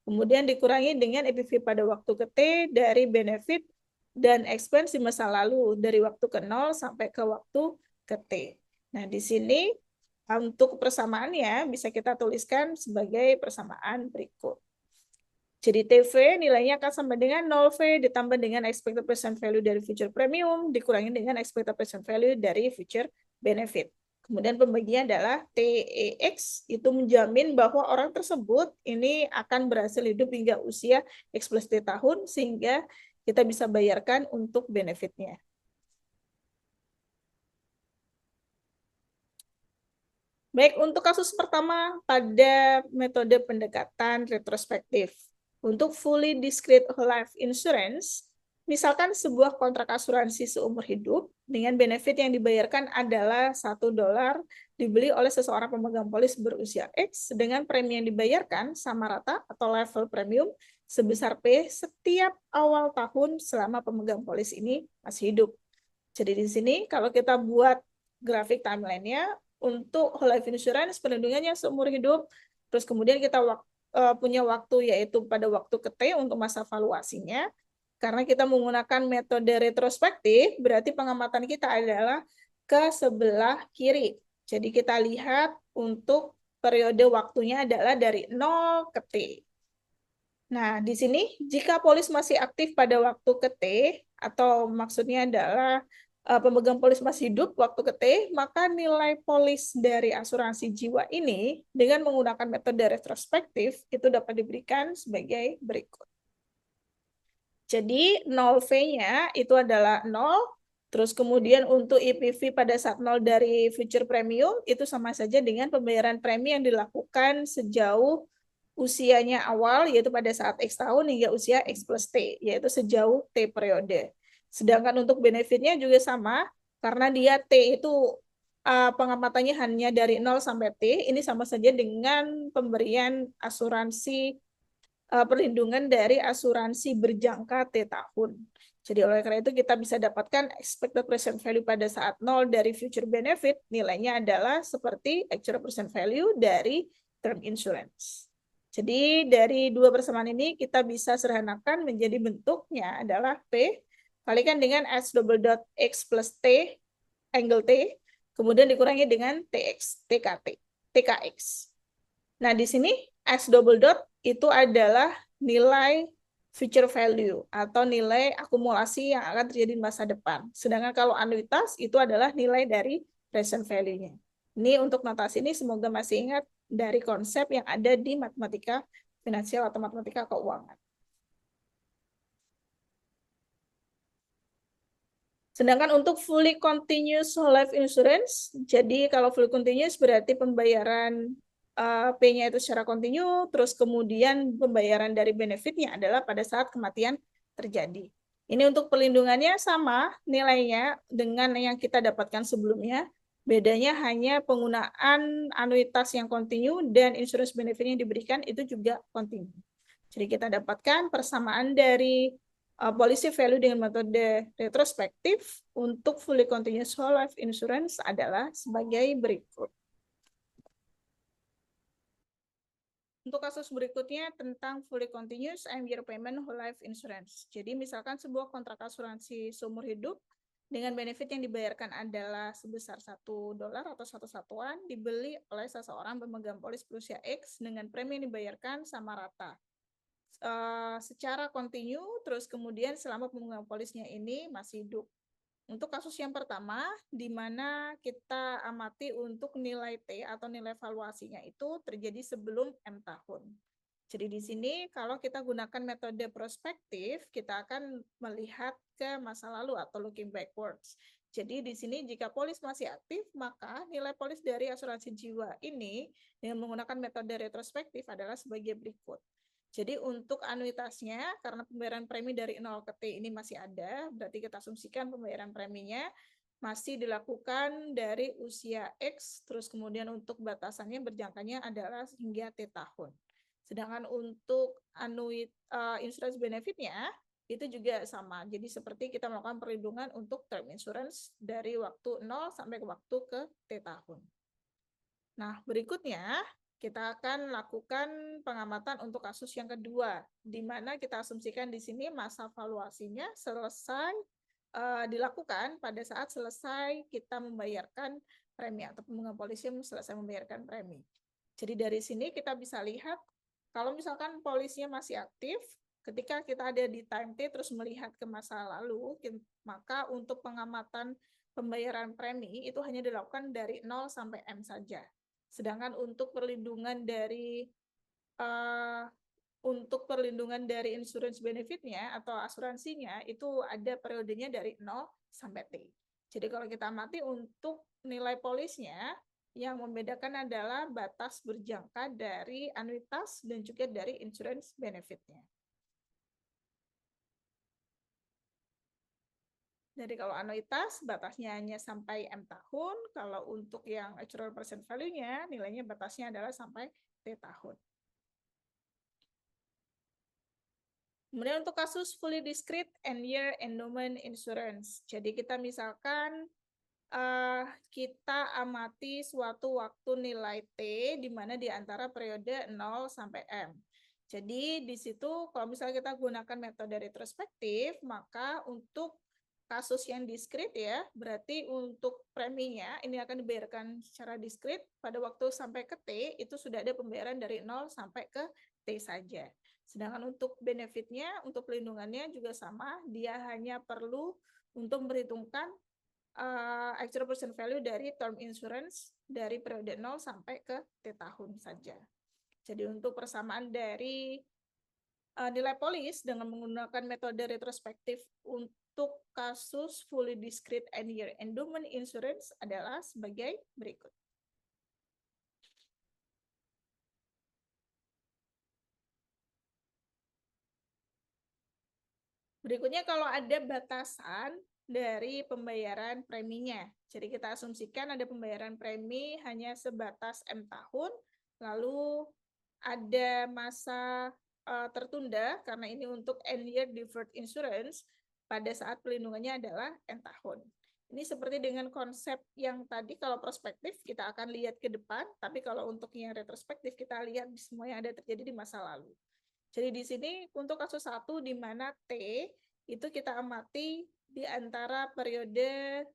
kemudian dikurangi dengan EPV pada waktu ke T dari benefit dan expense di masa lalu dari waktu ke 0 sampai ke waktu ke T. Nah, di sini untuk persamaannya bisa kita tuliskan sebagai persamaan berikut. Jadi TV nilainya akan sama dengan 0V ditambah dengan expected present value dari future premium dikurangi dengan expected present value dari future benefit. Kemudian pembagian adalah TEX itu menjamin bahwa orang tersebut ini akan berhasil hidup hingga usia X plus T tahun sehingga kita bisa bayarkan untuk benefitnya. Baik, untuk kasus pertama pada metode pendekatan retrospektif. Untuk fully discrete whole life insurance, misalkan sebuah kontrak asuransi seumur hidup dengan benefit yang dibayarkan adalah $1 dibeli oleh seseorang pemegang polis berusia X dengan premi yang dibayarkan sama rata atau level premium sebesar P setiap awal tahun selama pemegang polis ini masih hidup. Jadi di sini kalau kita buat grafik timeline-nya, untuk whole life insurance perlindungannya seumur hidup, terus kemudian kita punya waktu yaitu pada waktu ke T untuk masa valuasinya. Karena kita menggunakan metode retrospektif, berarti pengamatan kita adalah ke sebelah kiri. Jadi kita lihat untuk periode waktunya adalah dari 0 ke T. Nah, di sini jika polis masih aktif pada waktu ke T, atau maksudnya adalah pemegang polis masih hidup waktu ke T, maka nilai polis dari asuransi jiwa ini dengan menggunakan metode retrospektif itu dapat diberikan sebagai berikut. Jadi 0V-nya itu adalah 0, terus kemudian untuk EPV pada saat 0 dari future premium itu sama saja dengan pembayaran premi yang dilakukan sejauh usianya awal, yaitu pada saat X tahun hingga usia X plus T, yaitu sejauh T periode. Sedangkan untuk benefitnya juga sama, karena dia T itu pengamatannya hanya dari 0 sampai T, ini sama saja dengan pemberian asuransi perlindungan dari asuransi berjangka T tahun. Jadi oleh karena itu kita bisa dapatkan expected present value pada saat 0 dari future benefit, nilainya adalah seperti actual present value dari term insurance. Jadi dari dua persamaan ini kita bisa sederhanakan menjadi bentuknya adalah P kalikan dengan S double dot X plus T angle T, kemudian dikurangi dengan TX, TKT, TKX. Nah, di sini X double dot itu adalah nilai future value atau nilai akumulasi yang akan terjadi di masa depan. Sedangkan kalau anuitas itu adalah nilai dari present value-nya. Ini untuk notasi ini semoga masih ingat dari konsep yang ada di matematika finansial atau matematika keuangan. Sedangkan untuk fully continuous whole life insurance, jadi kalau fully continuous berarti pembayaran P-nya itu secara kontinu, terus kemudian pembayaran dari benefitnya adalah pada saat kematian terjadi. Ini untuk perlindungannya sama nilainya dengan yang kita dapatkan sebelumnya, bedanya hanya penggunaan anuitas yang kontinu dan insurance benefit yang diberikan itu juga kontinu. Jadi kita dapatkan persamaan dari policy value dengan metode retrospektif untuk fully continuous whole life insurance adalah sebagai berikut. Untuk kasus berikutnya tentang fully continuous and year payment whole life insurance. Jadi misalkan sebuah kontrak asuransi seumur hidup dengan benefit yang dibayarkan adalah sebesar $1 atau satu satuan dibeli oleh seseorang pemegang polis berusia X dengan premi yang dibayarkan sama rata. Secara kontinu, terus kemudian selama pemegang polisnya ini masih hidup. Untuk kasus yang pertama, di mana kita amati untuk nilai T atau nilai valuasinya itu terjadi sebelum M tahun. Jadi di sini kalau kita gunakan metode prospektif, kita akan melihat ke masa lalu atau looking backwards. Jadi di sini jika polis masih aktif, maka nilai polis dari asuransi jiwa ini dengan menggunakan metode retrospektif adalah sebagai berikut. Jadi untuk anuitasnya, karena pembayaran premi dari 0 ke T ini masih ada, berarti kita asumsikan pembayaran preminya masih dilakukan dari usia X, terus kemudian untuk batasannya berjangkanya adalah hingga T tahun. Sedangkan untuk insurance benefitnya, itu juga sama. Jadi seperti kita melakukan perlindungan untuk term insurance dari waktu 0 sampai ke waktu ke T tahun. Nah, berikutnya kita akan lakukan pengamatan untuk kasus yang kedua, di mana kita asumsikan di sini masa valuasinya selesai dilakukan pada saat selesai kita membayarkan premi atau pemegang polisi selesai membayarkan premi. Jadi dari sini kita bisa lihat kalau misalkan polisinya masih aktif, ketika kita ada di time T terus melihat ke masa lalu, maka untuk pengamatan pembayaran premi itu hanya dilakukan dari 0 sampai M saja. Sedangkan untuk perlindungan dari insurance benefitnya atau asuransinya itu ada periodenya dari 0 sampai T. Jadi kalau kita amati untuk nilai polisnya, yang membedakan adalah batas berjangka dari anuitas dan juga dari insurance benefitnya. Jadi kalau anuitas batasnya hanya sampai M tahun, kalau untuk yang actual present value-nya nilainya batasnya adalah sampai T tahun. Kemudian untuk kasus fully discrete and year endowment insurance. Jadi kita misalkan kita amati suatu waktu nilai T di mana di antara periode 0 sampai M. Jadi di situ kalau misalnya kita gunakan metode retrospektif, maka untuk kasus yang diskrit ya, berarti untuk preminya ini akan dibayarkan secara diskrit pada waktu sampai ke T itu sudah ada pembayaran dari 0 sampai ke T saja. Sedangkan untuk benefitnya, untuk pelindungannya juga sama, dia hanya perlu untuk memperhitungkan actual present value dari term insurance dari periode 0 sampai ke T tahun saja. Jadi untuk persamaan dari nilai polis dengan menggunakan metode retrospektif untuk kasus fully discrete and year endowment insurance adalah sebagai berikut. Berikutnya kalau ada batasan dari pembayaran preminya. Jadi kita asumsikan ada pembayaran premi hanya sebatas M tahun, lalu ada masa tertunda karena ini untuk end year deferred insurance pada saat pelindungannya adalah N tahun. Ini seperti dengan konsep yang tadi kalau prospektif kita akan lihat ke depan, tapi kalau untuk yang retrospektif kita lihat semua yang ada terjadi di masa lalu. Jadi di sini untuk kasus 1 di mana T itu kita amati di antara periode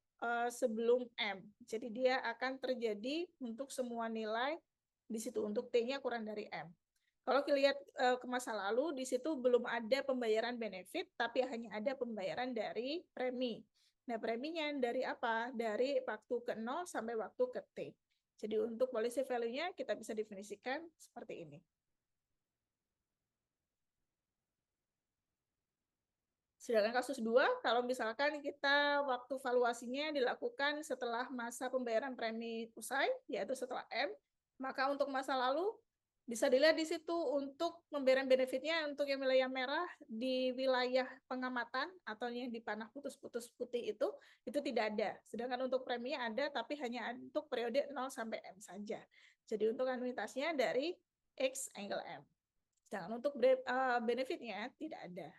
sebelum M. Jadi dia akan terjadi untuk semua nilai di situ untuk T-nya kurang dari M. Kalau kita lihat ke masa lalu, di situ belum ada pembayaran benefit, tapi hanya ada pembayaran dari premi. Nah, preminya dari apa? Dari waktu ke 0 sampai waktu ke T. Jadi untuk policy value-nya kita bisa definisikan seperti ini. Sedangkan kasus 2, kalau misalkan kita waktu valuasinya dilakukan setelah masa pembayaran premi usai, yaitu setelah M, maka untuk masa lalu bisa dilihat di situ untuk pembayaran benefitnya untuk yang wilayah merah di wilayah pengamatan atau yang di panah putus-putus putih itu tidak ada. Sedangkan untuk preminya ada, tapi hanya untuk periode 0 sampai M saja. Jadi untuk anuitasnya dari X angle M. Sedangkan untuk benefitnya tidak ada.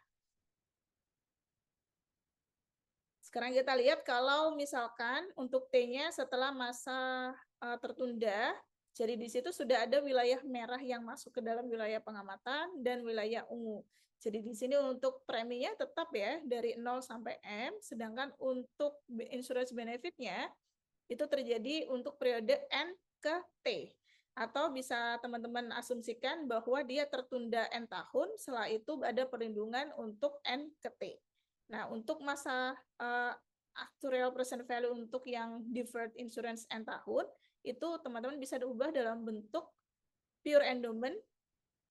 Sekarang kita lihat kalau misalkan untuk T-nya setelah masa tertunda, jadi di situ sudah ada wilayah merah yang masuk ke dalam wilayah pengamatan dan wilayah ungu. Jadi di sini untuk preminya tetap ya dari 0 sampai M, sedangkan untuk insurance benefitnya itu terjadi untuk periode N ke T. Atau bisa teman-teman asumsikan bahwa dia tertunda N tahun, setelah itu ada perlindungan untuk N ke T. Nah, untuk masa actual present value untuk yang deferred insurance N tahun, itu teman-teman bisa diubah dalam bentuk pure endowment.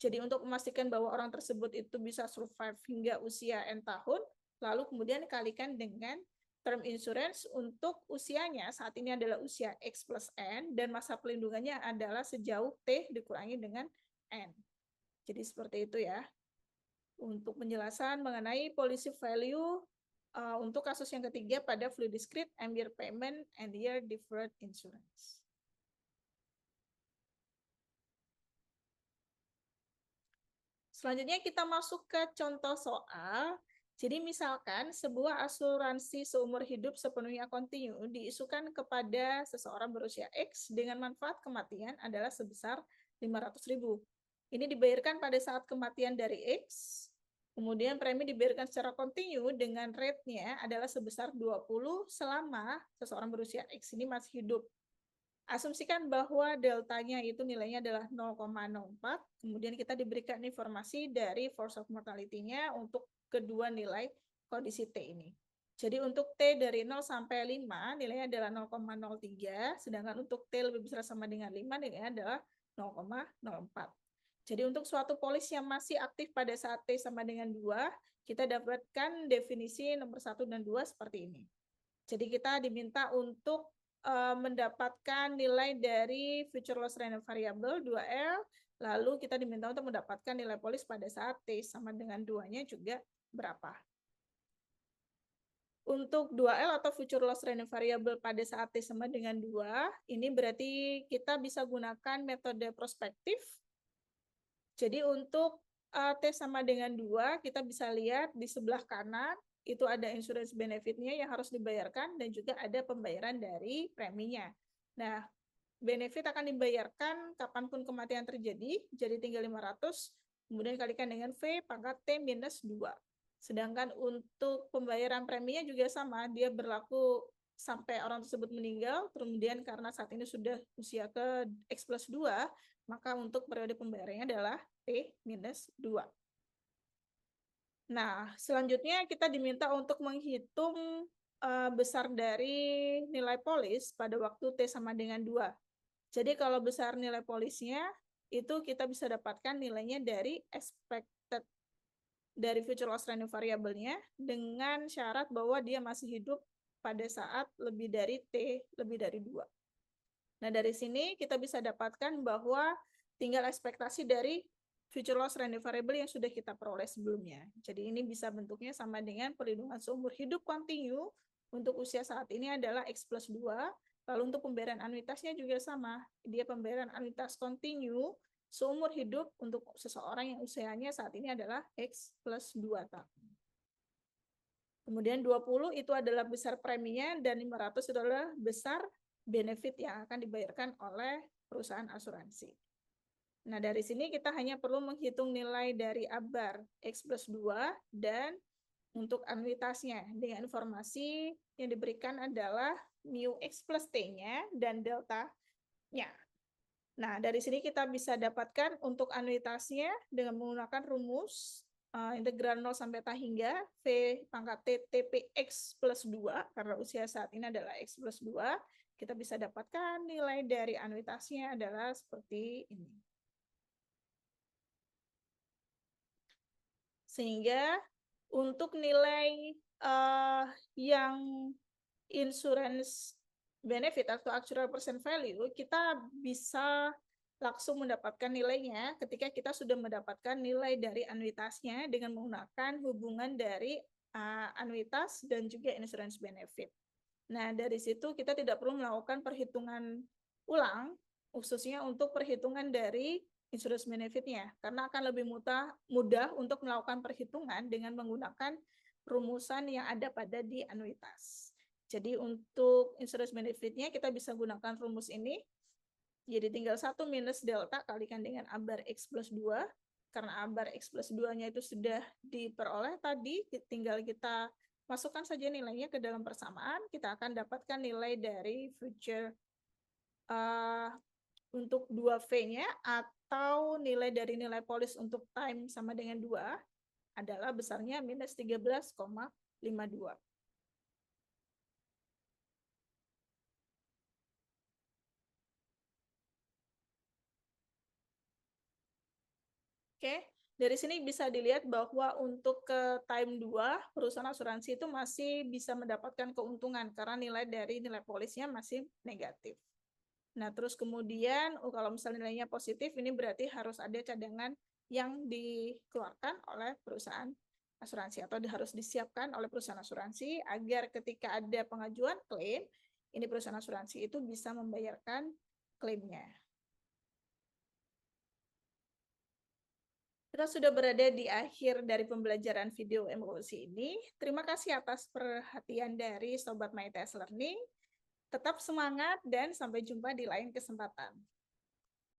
Jadi untuk memastikan bahwa orang tersebut itu bisa survive hingga usia N tahun, lalu kemudian dikalikan dengan term insurance untuk usianya saat ini adalah usia X plus N dan masa pelindungannya adalah sejauh T dikurangi dengan N. Jadi seperti itu ya. Untuk penjelasan mengenai policy value untuk kasus yang ketiga pada fully discrete and year payment and year deferred insurance. Selanjutnya kita masuk ke contoh soal. Jadi misalkan sebuah asuransi seumur hidup sepenuhnya kontinu diisukan kepada seseorang berusia X dengan manfaat kematian adalah sebesar 500.000. Ini dibayarkan pada saat kematian dari X, kemudian premi dibayarkan secara kontinu dengan rate-nya adalah sebesar 20 selama seseorang berusia X ini masih hidup. Asumsikan bahwa deltanya itu nilainya adalah 0,04, kemudian kita diberikan informasi dari force of mortality-nya untuk kedua nilai kondisi T ini. Jadi untuk T dari 0 sampai 5 nilainya adalah 0,03, sedangkan untuk T lebih besar sama dengan 5 nilainya adalah 0,04. Jadi untuk suatu polis yang masih aktif pada saat T sama dengan 2, kita dapatkan definisi nomor 1 dan 2 seperti ini. Jadi kita diminta untuk mendapatkan nilai dari future loss random variable 2L, lalu kita diminta untuk mendapatkan nilai polis pada saat T sama dengan 2-nya juga berapa. Untuk 2L atau future loss random variable pada saat T sama dengan 2, ini berarti kita bisa gunakan metode prospektif. Jadi untuk T sama dengan 2, kita bisa lihat di sebelah kanan, itu ada insurance benefit-nya yang harus dibayarkan dan juga ada pembayaran dari preminya. Nah, benefit akan dibayarkan kapanpun kematian terjadi, jadi tinggal 500, kemudian kalikan dengan V pangkat T minus 2. Sedangkan untuk pembayaran preminya juga sama, dia berlaku sampai orang tersebut meninggal, kemudian karena saat ini sudah usia ke X plus 2, maka untuk periode pembayarannya adalah T minus 2. Nah, selanjutnya kita diminta untuk menghitung besar dari nilai polis pada waktu T sama dengan 2. Jadi kalau besar nilai polisnya, itu kita bisa dapatkan nilainya dari expected dari future loss random variable-nya dengan syarat bahwa dia masih hidup pada saat lebih dari T lebih dari 2. Nah, dari sini kita bisa dapatkan bahwa tinggal ekspektasi dari future loss random variable yang sudah kita peroleh sebelumnya. Jadi ini bisa bentuknya sama dengan perlindungan seumur hidup kontinu untuk usia saat ini adalah X plus 2. Lalu untuk pembayaran anuitasnya juga sama. Dia pembayaran anuitas kontinu seumur hidup untuk seseorang yang usianya saat ini adalah X plus 2 tahun. Kemudian 20 itu adalah besar preminya dan 500 itu adalah besar benefit yang akan dibayarkan oleh perusahaan asuransi. Nah, dari sini kita hanya perlu menghitung nilai dari ABAR X plus 2 dan untuk anuitasnya dengan informasi yang diberikan adalah mu X plus T-nya dan delta-nya. Nah, dari sini kita bisa dapatkan untuk anuitasnya dengan menggunakan rumus integral 0 sampai T hingga V pangkat T TP X plus 2, karena usia saat ini adalah X plus 2, kita bisa dapatkan nilai dari anuitasnya adalah seperti ini. Sehingga untuk nilai yang insurance benefit atau actual percent value, kita bisa langsung mendapatkan nilainya ketika kita sudah mendapatkan nilai dari anuitasnya dengan menggunakan hubungan dari anuitas dan juga insurance benefit. Nah, dari situ kita tidak perlu melakukan perhitungan ulang, khususnya untuk perhitungan dari insurance benefit-nya, karena akan lebih mudah untuk melakukan perhitungan dengan menggunakan rumusan yang ada pada di anuitas. Jadi untuk insurance benefit-nya kita bisa gunakan rumus ini. Jadi tinggal 1 minus delta kalikan dengan ABAR X plus 2. Karena ABAR X plus 2-nya itu sudah diperoleh tadi, tinggal kita masukkan saja nilainya ke dalam persamaan, kita akan dapatkan nilai dari future untuk 2V-nya atau nilai dari nilai polis untuk time sama dengan 2 adalah besarnya minus 13,52. Oke, dari sini bisa dilihat bahwa untuk ke time 2, perusahaan asuransi itu masih bisa mendapatkan keuntungan karena nilai dari nilai polisnya masih negatif. Nah, terus kemudian kalau misalnya nilainya positif, ini berarti harus ada cadangan yang dikeluarkan oleh perusahaan asuransi atau harus disiapkan oleh perusahaan asuransi agar ketika ada pengajuan klaim, ini perusahaan asuransi itu bisa membayarkan klaimnya. Kita sudah berada di akhir dari pembelajaran video emosi ini. Terima kasih atas perhatian dari Sobat MyTest Learning. Tetap semangat dan sampai jumpa di lain kesempatan.